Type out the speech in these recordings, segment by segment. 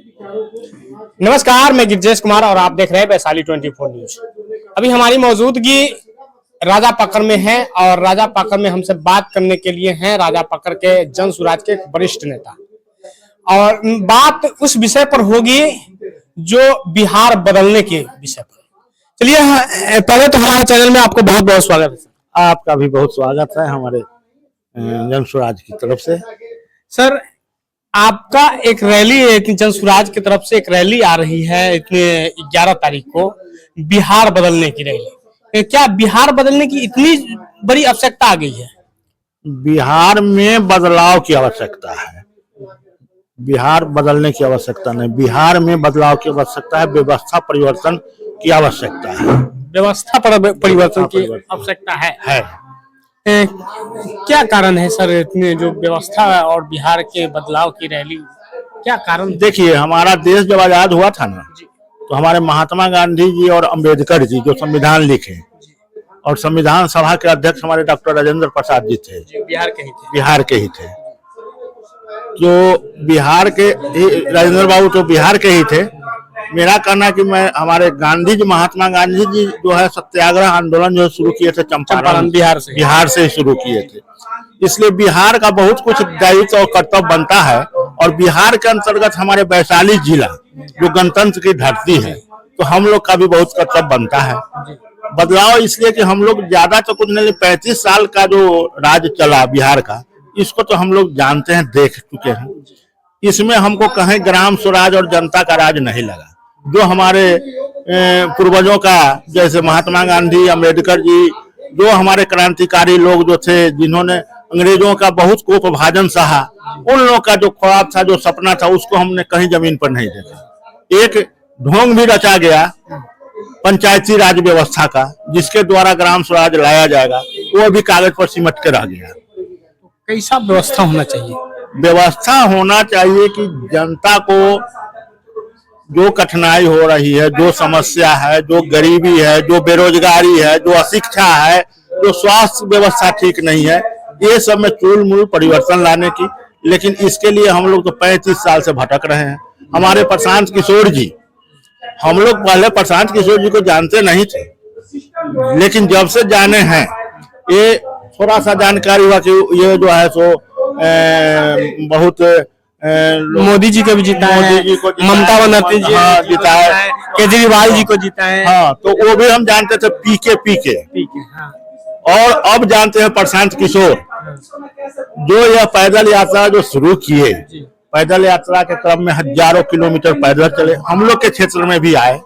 नमस्कार, मैं गिरजेश कुमार और आप देख रहे हैं वैशाली 24 न्यूज। अभी हमारी मौजूदगी राजा पकड़ में है और राजा पकड़ में हमसे बात करने के लिए हैं राजा पकड़ के जन सुराज के वरिष्ठ नेता, और बात उस विषय पर होगी जो बिहार बदलने के विषय पर। चलिए, पहले तो हमारे चैनल में आपको बहुत बहुत स्वागत है। आपका भी बहुत स्वागत है हमारे जन सुराज की तरफ से। सर, आपका एक रैली जन सुराज की तरफ से एक रैली आ रही है 11 तारीख को, बिहार बदलने की रैली। क्या बिहार बदलने की इतनी बड़ी आवश्यकता आ गई है? बिहार में बदलाव की आवश्यकता है। बिहार बदलने की आवश्यकता नहीं, बिहार में बदलाव की आवश्यकता है, व्यवस्था परिवर्तन की आवश्यकता है। व्यवस्था परिवर्तन की आवश्यकता है। क्या कारण है सर इतने जो व्यवस्था और बिहार के बदलाव की रैली, क्या कारण? देखिए, हमारा देश जब आजाद हुआ था ना, तो हमारे महात्मा गांधी जी और अंबेडकर जी जो संविधान लिखे, और संविधान सभा के अध्यक्ष हमारे डॉक्टर राजेंद्र प्रसाद जी थे, बिहार के ही थे। जो बिहार के राजेंद्र बाबू तो बिहार के ही थे। मेरा कहना कि मैं हमारे गांधी जी, महात्मा गांधी जी जो है सत्याग्रह आंदोलन जो शुरू किए थे चंपारण बिहार से शुरू किए थे, इसलिए बिहार का बहुत कुछ दायित्व और कर्तव्य बनता है। और बिहार के अंतर्गत हमारे वैशाली जिला जो गणतंत्र की धरती है, तो हम लोग का भी बहुत कर्तव्य बनता है। बदलाव इसलिए कि हम लोग ज्यादा तो कुछ नहीं, 35 साल का जो राज चला बिहार का, इसको तो हम लोग जानते हैं, देख चुके हैं। इसमें हमको कहीं ग्राम स्वराज और जनता का राज नहीं लगा। जो हमारे पूर्वजों का, जैसे महात्मा गांधी, अंबेडकर जी, जो हमारे क्रांतिकारी लोग जो थे, जिन्होंने अंग्रेजों का बहुत कोप भाजन सहा, उन लोगों का जो ख्वाब था, जो सपना था, उसको हमने कहीं जमीन पर नहीं देखा। एक ढोंग भी रचा गया पंचायती राज व्यवस्था का, जिसके द्वारा ग्राम स्वराज लाया जाएगा, वो भी कागज पर सिमट के रह गया। कैसा व्यवस्था होना चाहिए? व्यवस्था होना चाहिए कि जनता को जो कठिनाई हो रही है, जो समस्या है, जो गरीबी है, जो बेरोजगारी है, जो अशिक्षा है, जो स्वास्थ्य व्यवस्था ठीक नहीं है, ये सब में चूल-मूल परिवर्तन लाने की। लेकिन इसके लिए हम लोग तो 35 साल से भटक रहे हैं। हमारे प्रशांत किशोर जी, हम लोग पहले प्रशांत किशोर जी को जानते नहीं थे, लेकिन जब से जाने हैं, ये थोड़ा सा जानकारी हुआ कि ये जो है सो बहुत मोदी जी को भी जीता है, ममता बनर्जी जी जीता है, केजरीवाल जी को जीता है। हाँ, तो वो भी हम जानते थे पीके। हाँ। और अब जानते हैं प्रशांत किशोर, जो यह पैदल यात्रा जो शुरू किए, पैदल यात्रा के क्रम में हजारों किलोमीटर पैदल चले, हम लोग के क्षेत्र में भी आए,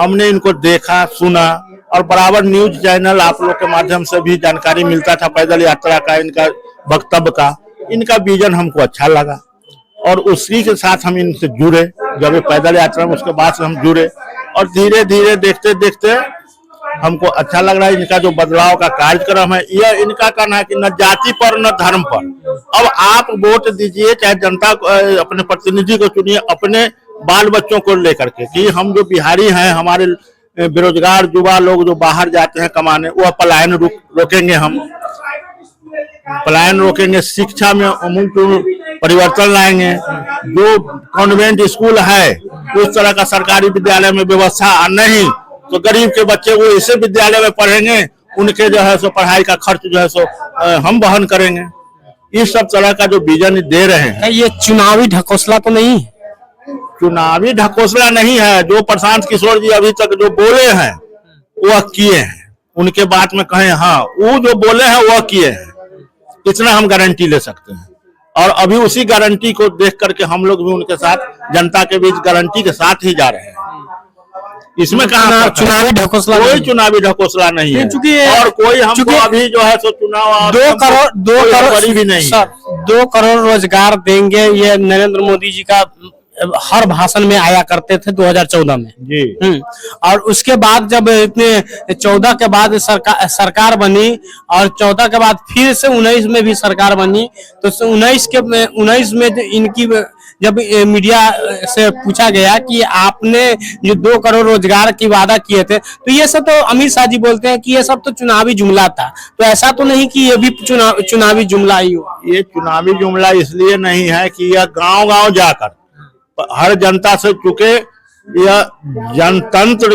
हमने इनको देखा, सुना, और बराबर न्यूज चैनल आप लोग के माध्यम से भी जानकारी मिलता था पैदल यात्रा का, इनका वक्तव्य का, इनका विजन हमको अच्छा लगा, और उसी के साथ हम इनसे जुड़े। जब ये पैदल यात्रा में, उसके बाद से हम जुड़े, और धीरे धीरे देखते देखते हमको अच्छा लग रहा है। इनका जो बदलाव का कार्यक्रम है, यह इनका कहना है कि न जाति पर न धर्म पर। अब आप वोट दीजिए, चाहे जनता अपने प्रतिनिधि को चुनिए, अपने बाल बच्चों को लेकर के, कि हम जो बिहारी हैं, हमारे बेरोजगार युवा लोग जो बाहर जाते हैं कमाने, वह पलायन रोकेंगे, हम पलायन रोकेंगे। शिक्षा में अमूलपूर्ण परिवर्तन लाएंगे। जो कॉन्वेंट स्कूल है, उस तरह का सरकारी विद्यालय में व्यवस्था नहीं, तो गरीब के बच्चे वो इसे विद्यालय में पढ़ेंगे, उनके जो है सो पढ़ाई का खर्च जो है सो हम वहन करेंगे। इस सब तरह का जो विजन दे रहे हैं। ये चुनावी ढकोसला तो नहीं? चुनावी ढकोसला नहीं है। जो प्रशांत किशोर जी अभी तक जो बोले हैं, वह किए हैं। उनके बात में कहें, हाँ, वो जो बोले हैं वह किए हैं, इतना हम गारंटी ले सकते हैं। और अभी उसी गारंटी को देख करके हम लोग भी उनके साथ, जनता के बीच गारंटी के साथ ही जा रहे हैं। इसमें कहा चुनावी ढकोसला? कोई चुनावी ढकोसला नहीं है, और कोई हमको अभी जो है सो चुनाव 2 करोड़ भी नहीं, 2 करोड़ रोजगार देंगे, ये नरेंद्र मोदी जी का हर भाषण में आया करते थे 2014 में जी। और उसके बाद जब इतने 14 के बाद सरकार बनी, और 14 के बाद फिर से 19 में भी सरकार बनी, तो 19 में इनकी जब मीडिया से पूछा गया कि आपने जो 2 करोड़ रोजगार की वादा किए थे, तो ये सब तो अमित शाह जी बोलते हैं कि ये सब तो चुनावी जुमला था। तो ऐसा तो नहीं कि ये भी चुनावी जुमला ही हो? ये चुनावी जुमला इसलिए नहीं है कि यह गांव-गांव जाकर हर जनता से, चूंकि यह जनतंत्र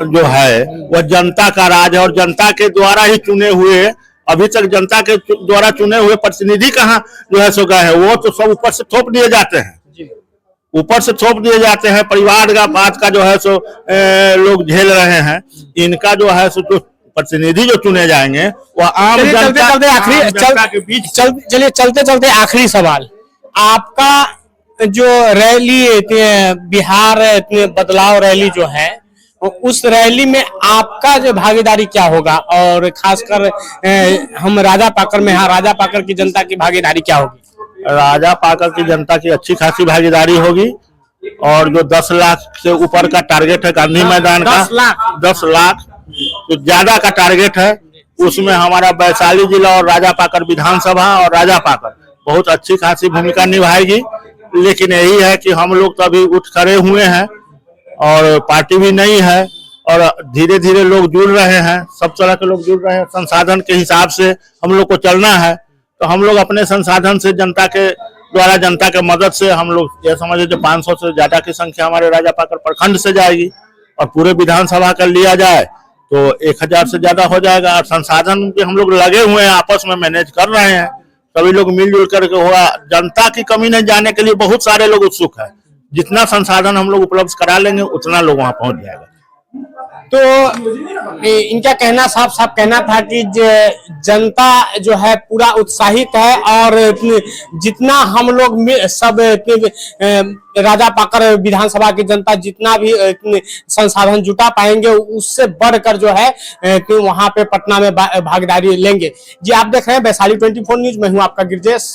जो है वह जनता का राज है और जनता के द्वारा ही चुने हुए, अभी तक जनता के द्वारा चुने हुए प्रतिनिधि कहाँ जो है सो गए हैं, वो तो सब ऊपर से थोप दिए जाते हैं, ऊपर से थोप दिए जाते हैं। परिवार का बात का जो है सो लोग झेल रहे हैं। इनका जो है सो जो प्रतिनिधि जो चुने जाएंगे वह आम जनता के बीच। चलिए चलते चलते आखिरी सवाल, आपका जो रैली बिहार बदलाव रैली जो है, उस रैली में आपका जो भागीदारी क्या होगा, और खासकर हम राजा पाकर में हैं, राजा पाकर की जनता की भागीदारी क्या होगी? राजा पाकर की जनता की अच्छी खासी भागीदारी होगी और जो 10 लाख से ऊपर का टारगेट है गांधी मैदान का, 10 लाख तो ज्यादा का टारगेट है, उसमें हमारा वैशाली जिला और राजा पाकर विधानसभा और राजा पाकर बहुत अच्छी खासी भूमिका निभाएगी। लेकिन यही है कि हम लोग तो अभी उठ खड़े हुए हैं और पार्टी भी नहीं है और धीरे धीरे लोग जुड़ रहे हैं, सब तरह के लोग जुड़ रहे हैं। संसाधन के हिसाब से हम लोग को चलना है, तो हम लोग अपने संसाधन से जनता के द्वारा, जनता के मदद से हम लोग ये समझे जो 500 से ज्यादा की संख्या हमारे राजा पाकर प्रखंड से जाएगी और पूरे विधानसभा का लिया जाए तो 1000 से ज्यादा हो जाएगा। और संसाधन भी हम लोग लगे हुए हैं, आपस में मैनेज कर रहे हैं, सभी लोग मिलजुल करके हुआ। जनता की कमी नहीं जाने के लिए बहुत सारे लोग उत्सुक है, जितना संसाधन हम लोग उपलब्ध करा लेंगे उतना लोग वहां पहुंच जाएगा। तो इनका कहना साफ साफ कहना था कि जनता जो है पूरा उत्साहित है और जितना हम लोग सब राजा पाकर विधानसभा की जनता जितना भी संसाधन जुटा पाएंगे उससे बढ़कर जो है वहां पे पटना में भागीदारी लेंगे। जी, आप देख रहे हैं वैशाली 24 न्यूज, मैं हूं आपका गिरजेश।